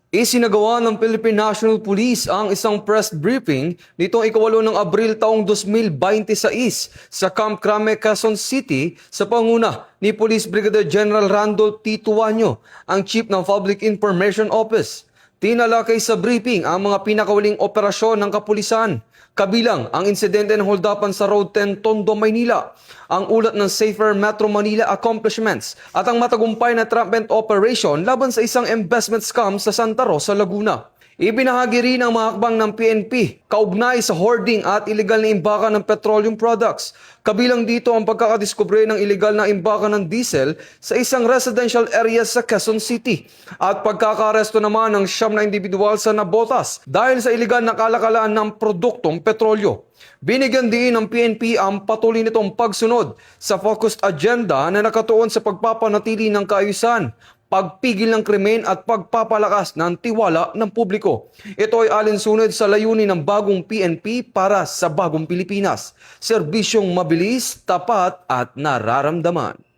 Isinagawa ng Philippine National Police ang isang press briefing nitong ika-8 ng Abril taong 2026 sa Camp Crame, Quezon City sa panguna ni Police Brigadier General Randolph T. Tuanyo, ang Chief ng Public Information Office. Tinalakay sa briefing ang mga pinakawaling operasyon ng kapulisan, kabilang ang insidente ng holdapan sa Road 10 Tondo, Maynila, ang ulat ng Safer Metro Manila accomplishments at ang matagumpay na entrapment operation laban sa isang investment scam sa Santa Rosa, Laguna. Ibinahagi rin ang mga hakbang ng PNP kaugnay sa hoarding at iligal na imbakan ng petroleum products. Kabilang dito ang pagkakadiskubre ng iligal na imbakan ng diesel sa isang residential area sa Quezon City at pagkakaresto naman ng 9 na individual sa nabotas dahil sa iligal na kalakalaan ng produktong petrolyo. Binigyan din ng PNP ang patuloy nitong pagsunod sa focused agenda na nakatuon sa pagpapanatili ng kaayusan, pagpigil ng krimen at pagpapalakas ng tiwala ng publiko. Ito ay alinsunod sa layunin ng bagong PNP para sa bagong Pilipinas. Serbisyong mabilis, tapat at nararamdaman.